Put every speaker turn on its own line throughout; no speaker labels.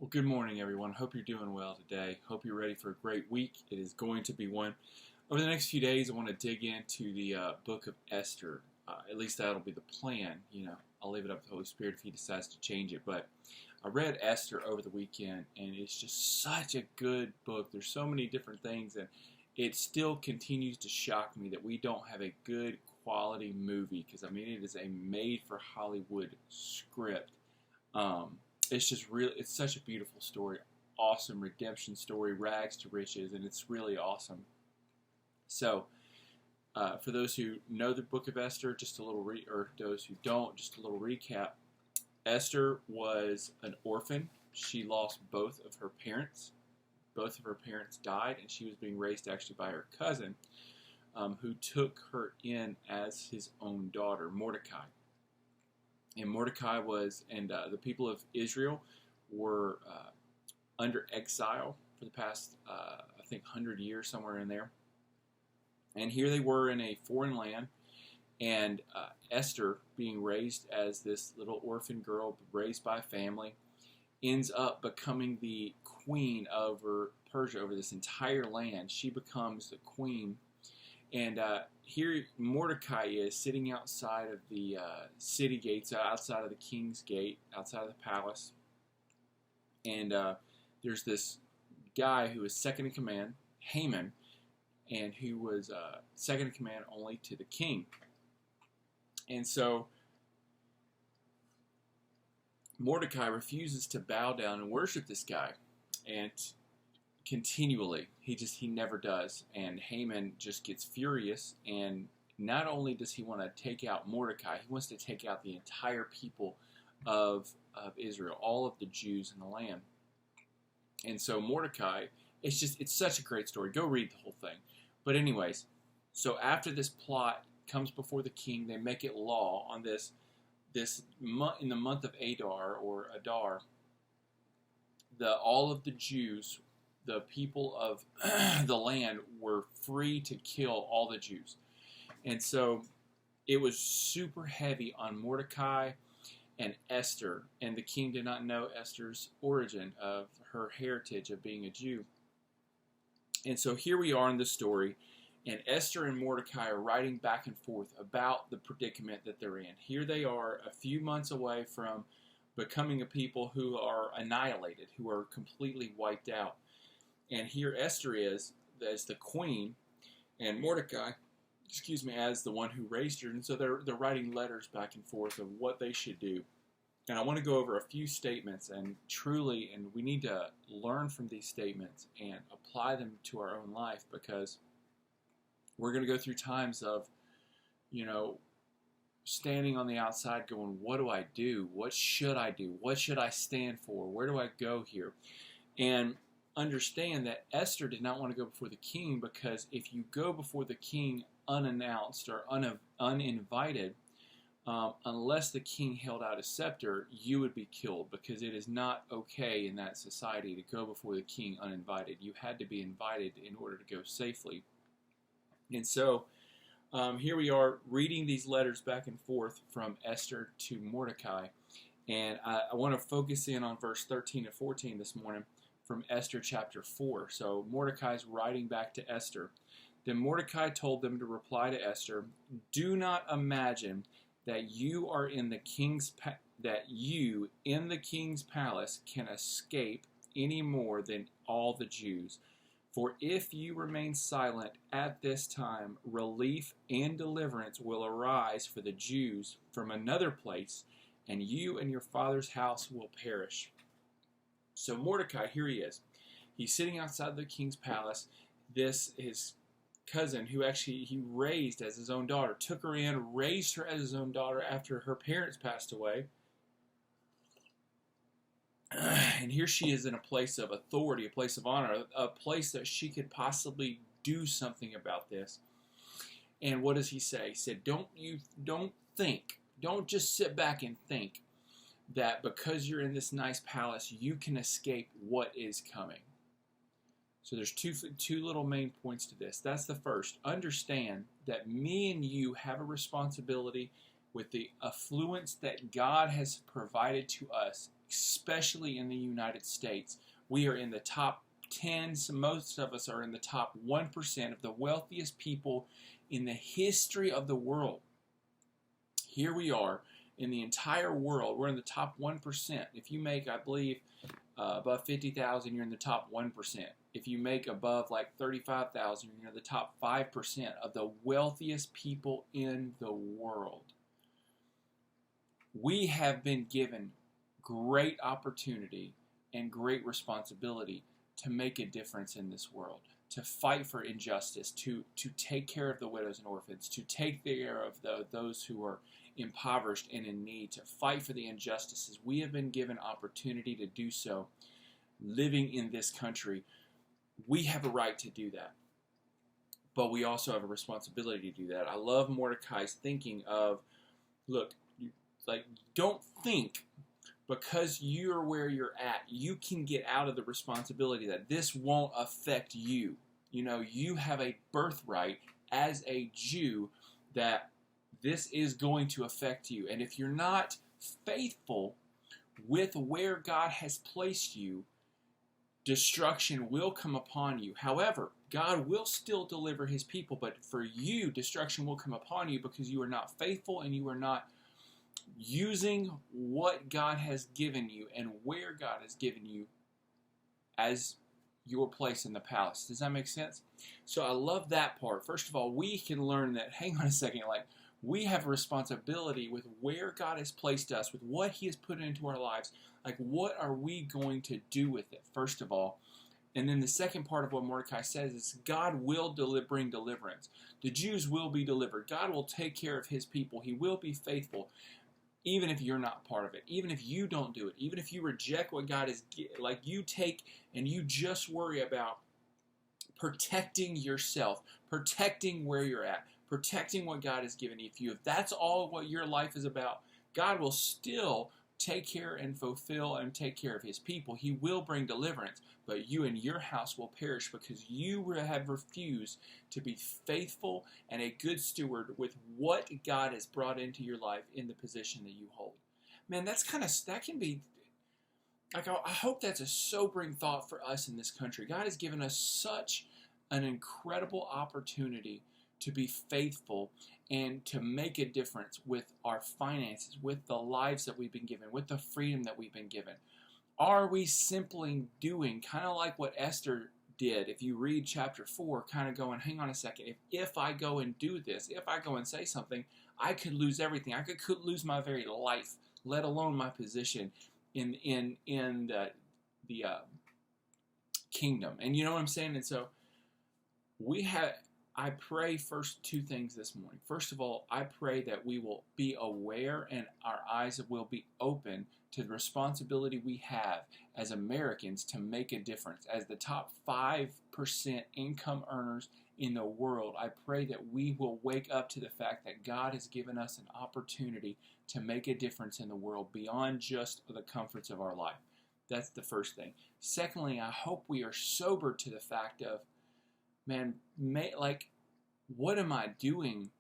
Well, good morning, everyone. Hope you're doing well today. Hope you're ready for a great week. It is going to be one. Over the next few days, I want to dig into the book of Esther. At least that'll be the plan. I'll leave it up to the Holy Spirit if He decides to change it. But I read Esther over the weekend, and it's just such a good book. There's so many different things, and it still continues to shock me that we don't have a good quality movie. Because, it is a made-for-Hollywood script. It's just really, it's such a beautiful story, awesome redemption story, rags to riches, and it's really awesome. So, for those who know the book of Esther, just a little, or those who don't, just a little recap. Esther was an orphan. She lost both of her parents. Both of her parents died, and she was being raised actually by her cousin, who took her in as his own daughter, Mordecai. And Mordecai the people of Israel were under exile for the past, 100 years, somewhere in there. And here they were in a foreign land, and Esther, being raised as this little orphan girl, raised by a family, ends up becoming the queen over Persia, over this entire land. She becomes the queen. And here Mordecai is sitting outside of the city gates, outside of the king's gate, outside of the palace. And there's this guy who is second in command, Haman, and who was second in command only to the king. And so Mordecai refuses to bow down and worship this guy. And continually. He never does. And Haman just gets furious, and not only does he want to take out Mordecai, he wants to take out the entire people of Israel, all of the Jews in the land. And so Mordecai, it's such a great story. Go read the whole thing. But anyways, so after this plot comes before the king, they make it law on this month, in the month of Adar, all of the Jews, the people of the land, were free to kill all the Jews. And so it was super heavy on Mordecai and Esther, and the king did not know Esther's origin, of her heritage of being a Jew. And so here we are in the story, and Esther and Mordecai are writing back and forth about the predicament that they're in. Here they are, a few months away from becoming a people who are annihilated, who are completely wiped out. And here Esther is as the queen, and Mordecai, as the one who raised her. And so they're writing letters back and forth of what they should do. And I want to go over a few statements, and we need to learn from these statements and apply them to our own life, because we're going to go through times of, standing on the outside going, what do I do? What should I do? What should I stand for? Where do I go here? And understand that Esther did not want to go before the king, because if you go before the king unannounced or uninvited, unless the king held out a scepter, you would be killed, because it is not okay in that society to go before the king uninvited. You had to be invited in order to go safely. And so here we are reading these letters back and forth from Esther to Mordecai. And I want to focus in on verse 13 and 14 this morning from Esther chapter 4. So Mordecai's writing back to Esther. Then Mordecai told them to reply to Esther, "Do not imagine that you in the king's palace can escape any more than all the Jews. For if you remain silent at this time, relief and deliverance will arise for the Jews from another place, and you and your father's house will perish." So Mordecai, here he is. He's sitting outside the king's palace. His cousin, who actually he raised as his own daughter, took her in, raised her as his own daughter after her parents passed away. And here she is in a place of authority, a place of honor, a place that she could possibly do something about this. And what does he say? He said, don't just sit back and think that because you're in this nice palace, you can escape what is coming. So there's two little main points to this. That's the first. Understand that me and you have a responsibility with the affluence that God has provided to us especially in the United States. We are in the top 10, so most of us are in the top 1% of the wealthiest people in the history of the world. Here we are in the entire world. We're in the top 1%. If you make, I believe, above 50,000, you're in the top 1%. If you make above like 35,000, you're in the top 5% of the wealthiest people in the world. We have been given great opportunity and great responsibility to make a difference in this world, to fight for injustice, to take care of the widows and orphans, to take care of those who are impoverished and in need, to fight for the injustices. We have been given opportunity to do so living in this country. We have a right to do that, but we also have a responsibility to do that. I love Mordecai's thinking of, look, don't think because you're where you're at, you can get out of the responsibility that this won't affect you. You know, you have a birthright as a Jew that this is going to affect you. And if you're not faithful with where God has placed you, destruction will come upon you. However, God will still deliver his people, but for you, destruction will come upon you because you are not faithful and you are not using what God has given you and where God has given you as your place in the palace. Does that make sense? So I love that part. First of all, we can learn that, hang on a second, we have a responsibility with where God has placed us, with what he has put into our lives. What are we going to do with it, first of all? And then the second part of what Mordecai says is God will bring deliverance. The Jews will be delivered. God will take care of his people. He will be faithful. Even if you're not part of it, even if you don't do it, even if you reject what God is, you take and you just worry about protecting yourself, protecting where you're at, protecting what God has given you. If that's all what your life is about, God will still take care and fulfill and take care of his people. He will bring deliverance, but you and your house will perish because you have refused to be faithful and a good steward with what God has brought into your life in the position that you hold. Man, that can be, I hope that's a sobering thought for us in this country. God has given us such an incredible opportunity to be faithful and to make a difference with our finances, with the lives that we've been given, with the freedom that we've been given. Are we simply doing kind of like what Esther did? If you read chapter 4, kind of going, hang on a second, if I go and do this, if I go and say something, I could lose everything. I could lose my very life, let alone my position in the kingdom. And you know what I'm saying? And so I pray first two things this morning. First of all, I pray that we will be aware and our eyes will be open to the responsibility we have as Americans to make a difference. As the top 5% income earners in the world, I pray that we will wake up to the fact that God has given us an opportunity to make a difference in the world beyond just the comforts of our life. That's the first thing. Secondly, I hope we are sober to the fact of, man, what am I doing?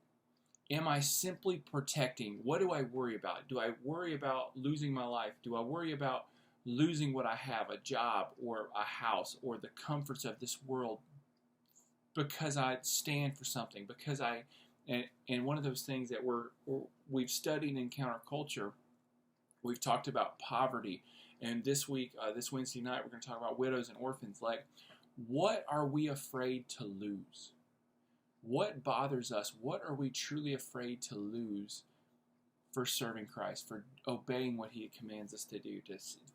Am I simply protecting? What do I worry about? Do I worry about losing my life? Do I worry about losing what I have, a job or a house or the comforts of this world because I stand for something? Because and one of those things that we've studied in counterculture, we've talked about poverty. And this week, this Wednesday night, we're going to talk about widows and orphans. What are we afraid to lose? What bothers us? What are we truly afraid to lose for serving Christ, for obeying what he commands us to do,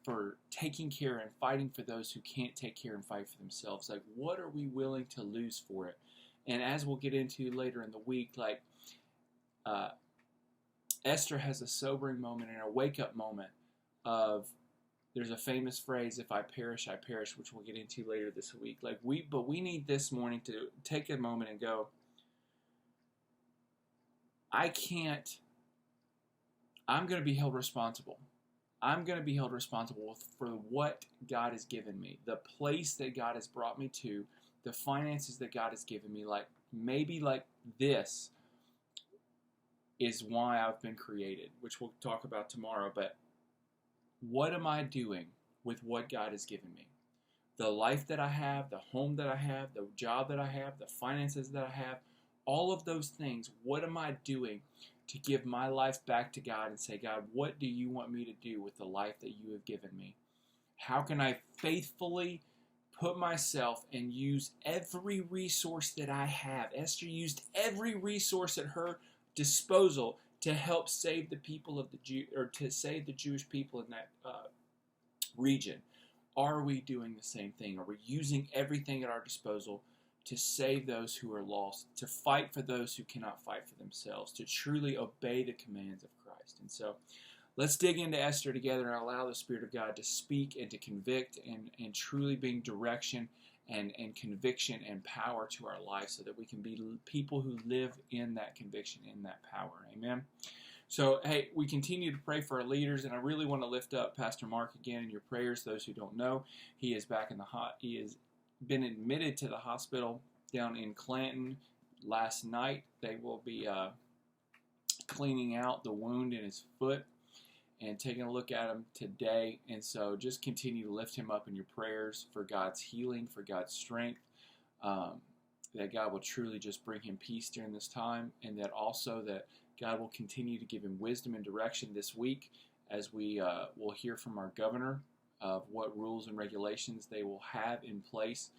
for taking care and fighting for those who can't take care and fight for themselves? What are we willing to lose for it? And as we'll get into later in the week, Esther has a sobering moment and a wake-up moment of, there's a famous phrase, if I perish, I perish, which we'll get into later this week. But we need this morning to take a moment and go, I'm going to be held responsible. I'm going to be held responsible for what God has given me, the place that God has brought me to, the finances that God has given me. Maybe this is why I've been created, which we'll talk about tomorrow. But what am I doing with what God has given me? The life that I have, the home that I have, the job that I have, the finances that I have, all of those things, what am I doing to give my life back to God and say, God, what do you want me to do with the life that you have given me? How can I faithfully put myself and use every resource that I have? Esther used every resource at her disposal to help save the people of the or to save the Jewish people in that region. Are we doing the same thing? Are we using everything at our disposal to save those who are lost, to fight for those who cannot fight for themselves, to truly obey the commands of Christ? And so let's dig into Esther together and allow the Spirit of God to speak and to convict and truly bring direction and conviction and power to our life so that we can be people who live in that conviction, in that power. Amen. So, hey, we continue to pray for our leaders, and I really want to lift up Pastor Mark again in your prayers. Those who don't know, he is back in he has been admitted to the hospital down in Clanton last night. They will be cleaning out the wound in his foot and taking a look at him today. And so just continue to lift him up in your prayers for God's healing, for God's strength, that God will truly just bring him peace during this time, and that also that God will continue to give him wisdom and direction this week as we will hear from our governor of what rules and regulations they will have in place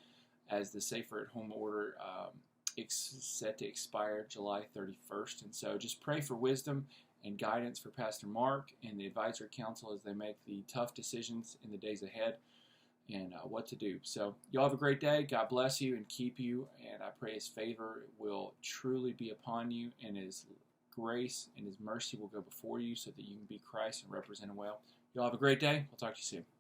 as the Safer at Home order set to expire July 31st. And so just pray for wisdom and guidance for Pastor Mark and the advisory council as they make the tough decisions in the days ahead and what to do. So y'all have a great day. God bless you and keep you. And I pray his favor will truly be upon you, and his grace and his mercy will go before you so that you can be Christ and represent him well. Y'all have a great day. We'll talk to you soon.